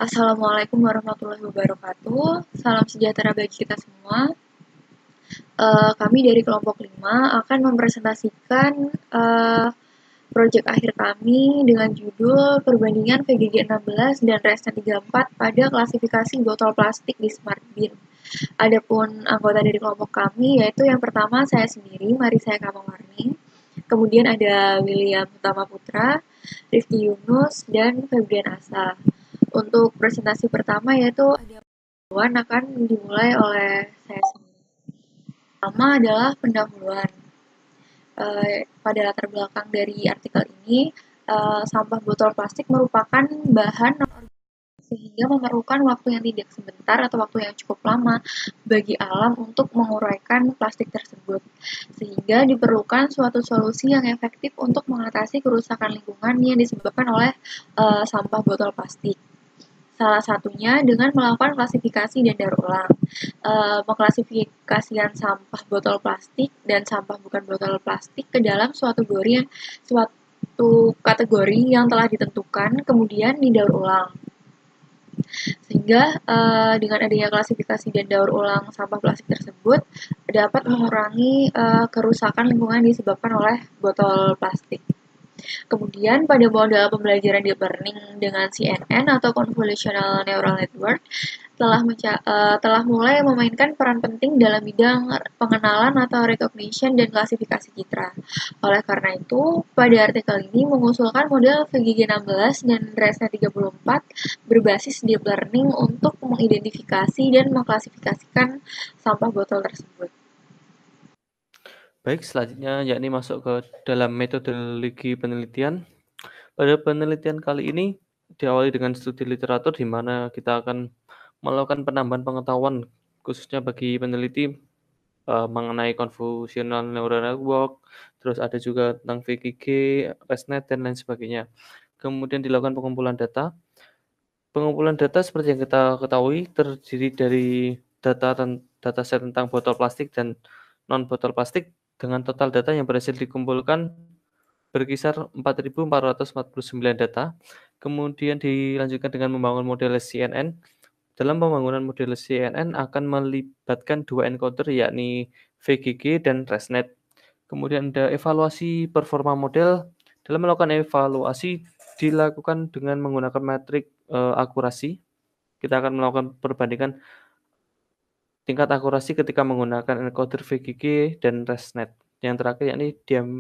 Assalamualaikum warahmatullahi wabarakatuh. Salam sejahtera bagi kita semua. Kami dari kelompok 5 akan mempresentasikan proyek akhir kami dengan judul Perbandingan VGG 16 dan ResNet 34 pada klasifikasi botol plastik di Smart Bin. Adapun anggota dari kelompok kami yaitu yang pertama saya sendiri, Marisaya Kamawarni. Kemudian ada William Utama Putra, Rifki Yunus, dan Febrian Asa. Untuk presentasi pertama yaitu ada pendahuluan akan dimulai oleh saya sendiri. Pertama adalah pendahuluan. Pada latar belakang dari artikel ini, sampah botol plastik merupakan bahan sehingga memerlukan waktu yang tidak sebentar atau waktu yang cukup lama bagi alam untuk menguraikan plastik tersebut. Sehingga diperlukan suatu solusi yang efektif untuk mengatasi kerusakan lingkungan yang disebabkan oleh sampah botol plastik. Salah satunya dengan melakukan klasifikasi dan daur ulang. Mengklasifikasikan sampah botol plastik dan sampah bukan botol plastik ke dalam suatu kategori yang telah ditentukan, kemudian didaur ulang. Sehingga dengan adanya klasifikasi dan daur ulang sampah plastik tersebut dapat mengurangi kerusakan lingkungan disebabkan oleh botol plastik. Kemudian pada model pembelajaran deep learning dengan CNN atau Convolutional Neural Network telah mulai memainkan peran penting dalam bidang pengenalan atau recognition dan klasifikasi citra. Oleh karena itu, pada artikel ini mengusulkan model VGG 16 dan ResNet 34 berbasis deep learning untuk mengidentifikasi dan mengklasifikasikan sampah botol tersebut. Baik, selanjutnya yakni masuk ke dalam metodologi penelitian. Pada penelitian kali ini diawali dengan studi literatur di mana kita akan melakukan penambahan pengetahuan khususnya bagi peneliti mengenai convolutional neural network, terus ada juga tentang VGG, ResNet, dan lain sebagainya. Kemudian dilakukan pengumpulan data. Pengumpulan data seperti yang kita ketahui terdiri dari dataset tentang botol plastik dan non-botol plastik dengan total data yang berhasil dikumpulkan berkisar 4.449 data. Kemudian dilanjutkan dengan membangun model CNN. Dalam pembangunan model CNN akan melibatkan dua encoder yakni VGG dan ResNet. Kemudian ada evaluasi performa model. Dalam melakukan evaluasi dilakukan dengan menggunakan metrik akurasi. Kita akan melakukan perbandingan tingkat akurasi ketika menggunakan encoder VGG dan ResNet. Yang terakhir yakni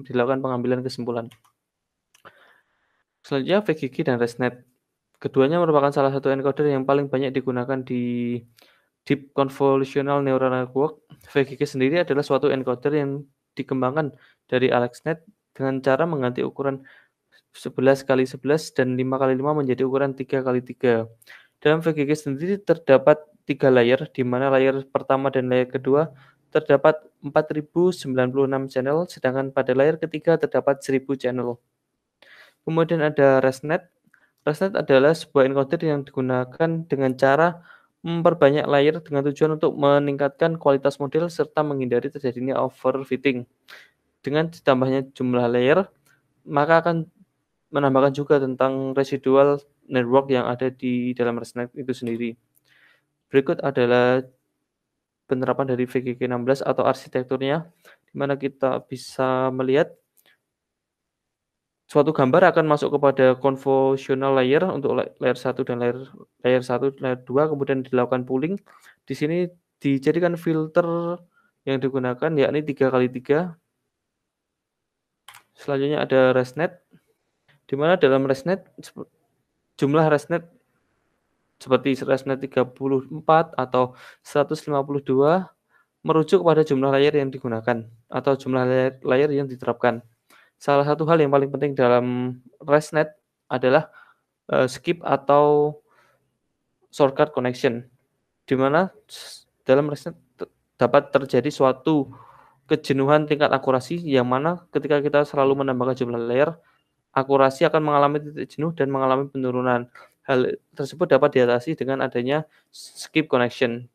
dilakukan pengambilan kesimpulan. Selanjutnya VGG dan ResNet. Keduanya merupakan salah satu encoder yang paling banyak digunakan di Deep Convolutional Neural Network. VGG sendiri adalah suatu encoder yang dikembangkan dari AlexNet dengan cara mengganti ukuran 11x11 dan 5x5 menjadi ukuran 3x3. Dalam VGG sendiri terdapat 3 layer, di mana layer pertama dan layer kedua terdapat 4096 channel, sedangkan pada layer ketiga terdapat 1000 channel. Kemudian ada ResNet. ResNet adalah sebuah encoder yang digunakan dengan cara memperbanyak layer dengan tujuan untuk meningkatkan kualitas model serta menghindari terjadinya overfitting. Dengan ditambahnya jumlah layer, maka akan menambahkan juga tentang residual network yang ada di dalam ResNet itu sendiri. Berikut adalah penerapan dari VGG 16 atau arsitekturnya, di mana kita bisa melihat suatu gambar akan masuk kepada convolutional layer untuk layer 1 dan layer 1, layer 2, kemudian dilakukan pooling. Di sini dijadikan filter yang digunakan yakni 3x3. Selanjutnya ada ResNet, di mana dalam ResNet jumlah ResNet seperti ResNet 34 atau 152 merujuk kepada jumlah layer yang digunakan atau jumlah layer yang diterapkan. Salah satu hal yang paling penting dalam ResNet adalah skip atau shortcut connection, di mana dalam ResNet dapat terjadi suatu kejenuhan tingkat akurasi yang mana ketika kita selalu menambahkan jumlah layer, akurasi akan mengalami titik jenuh dan mengalami penurunan. Hal tersebut dapat diatasi dengan adanya skip connection,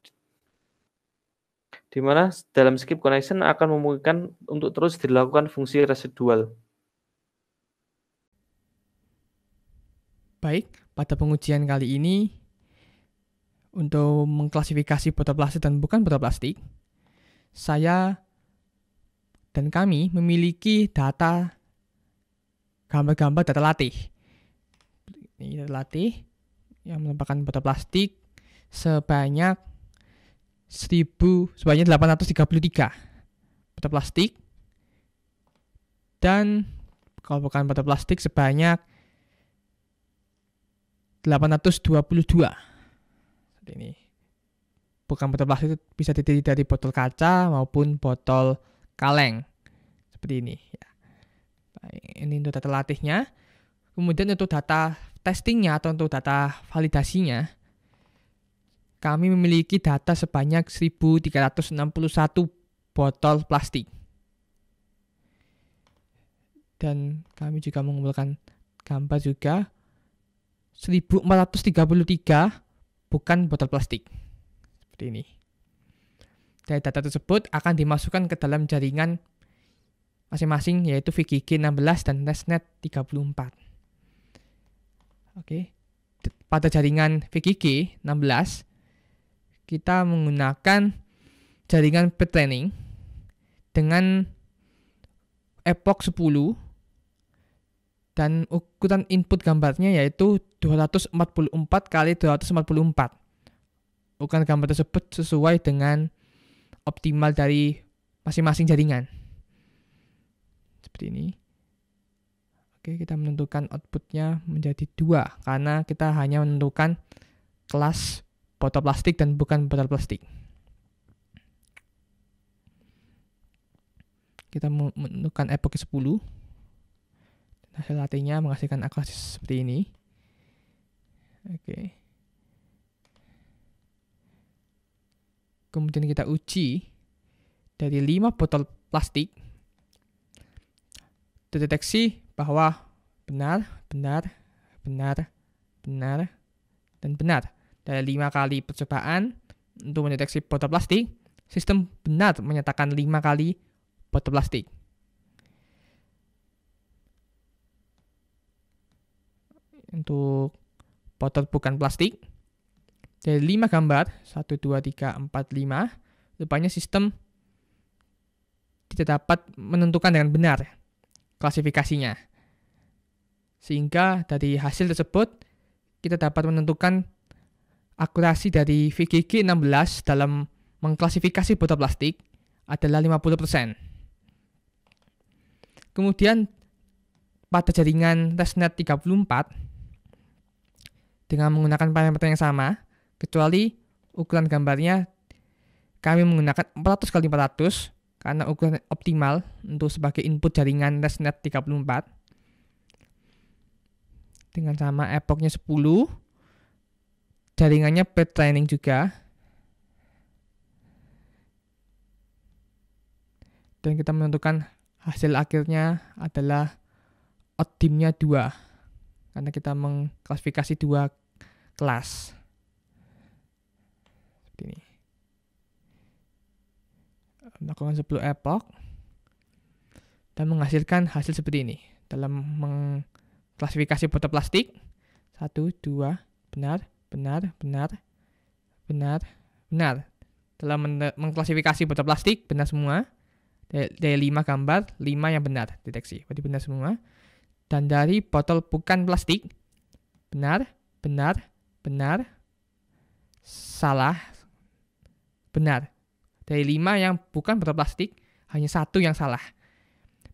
di mana dalam skip connection akan memungkinkan untuk terus dilakukan fungsi residual. Baik, pada pengujian kali ini untuk mengklasifikasi botol plastik dan bukan botol plastik, saya dan kami memiliki data gambar-gambar data latih. Ini data latih yang merupakan botol plastik sebanyak 833 botol plastik, dan kalau bukan botol plastik sebanyak 822. Seperti ini. Bukan botol plastik, itu bisa terdiri dari botol kaca maupun botol kaleng. Seperti ini. Ya. Ini untuk data latihnya. Kemudian untuk data testingnya atau untuk data validasinya, kami memiliki data sebanyak 1.361 botol plastik. Dan kami juga mengumpulkan gambar juga 1.433 bukan botol plastik. Seperti ini. Dari data tersebut akan dimasukkan ke dalam jaringan masing-masing, yaitu VGG 16 dan ResNet 34. Oke. Pada jaringan VGG 16, kita menggunakan jaringan pre-training dengan epoch 10 dan ukuran input gambarnya yaitu 244 kali 244. Ukuran gambar tersebut sesuai dengan optimal dari masing-masing jaringan. Seperti ini. Oke, kita menentukan outputnya menjadi 2 karena kita hanya menentukan kelas botol plastik dan bukan botol plastik. Kita menentukan epoch 10. Hasil latihnya menghasilkan akurasi seperti ini. Oke. Kemudian kita uji dari 5 botol plastik. Terdeteksi bahwa benar, dan benar. Dari 5 kali percobaan untuk mendeteksi botol plastik, sistem benar menyatakan 5 kali botol plastik. Untuk botol bukan plastik, dari 5 gambar, 1, 2, 3, 4, 5, rupanya sistem tidak dapat menentukan dengan benar klasifikasinya. Sehingga dari hasil tersebut, kita dapat menentukan akurasi dari VGG 16 dalam mengklasifikasi botol plastik adalah 50%. Kemudian pada jaringan ResNet 34 dengan menggunakan parameter yang sama, kecuali ukuran gambarnya kami menggunakan 400 kali 400 karena ukuran optimal untuk sebagai input jaringan ResNet 34. Dengan sama epochnya 10, jaringannya pre-training juga. Dan kita menentukan hasil akhirnya adalah optimnya 2. Karena kita mengklasifikasi 2 kelas. Seperti ini. Melakukan 10 epoch. Dan menghasilkan hasil seperti ini. Dalam mengklasifikasi botol plastik. 1, 2, benar. Dalam mengklasifikasi botol plastik, benar semua. Dari 5 gambar, 5 yang benar deteksi. Berarti benar semua. Dan dari botol bukan plastik, benar, salah, benar. Dari 5 yang bukan botol plastik, hanya 1 yang salah.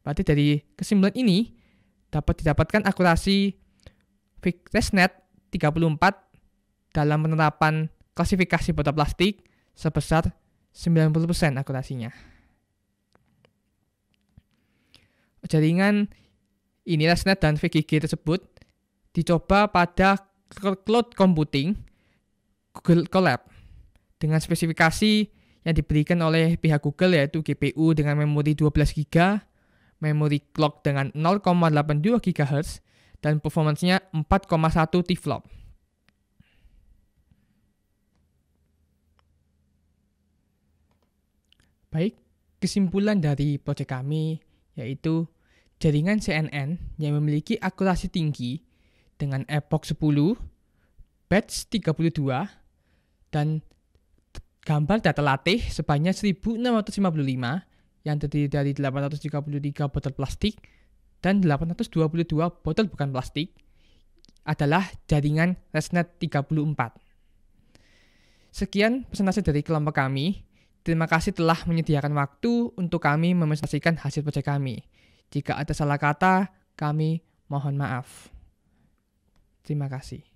Berarti dari kesimpulan ini dapat didapatkan akurasi ResNet 34 dalam penerapan klasifikasi botol plastik sebesar 90% akurasinya. Jaringan ini ResNet dan VGG tersebut dicoba pada cloud computing Google Colab dengan spesifikasi yang diberikan oleh pihak Google yaitu GPU dengan memori 12 GB, memori clock dengan 0,82 GHz, dan performance-nya 4,1 teraflop. Baik, kesimpulan dari proyek kami yaitu jaringan CNN yang memiliki akurasi tinggi dengan epoch 10, batch 32, dan gambar data latih sebanyak 1655 yang terdiri dari 833 botol plastik dan 822 botol bukan plastik adalah jaringan ResNet 34. Sekian presentasi dari kelompok kami. Terima kasih telah menyediakan waktu untuk kami mepresentasikan hasil proyek kami. Jika ada salah kata, kami mohon maaf. Terima kasih.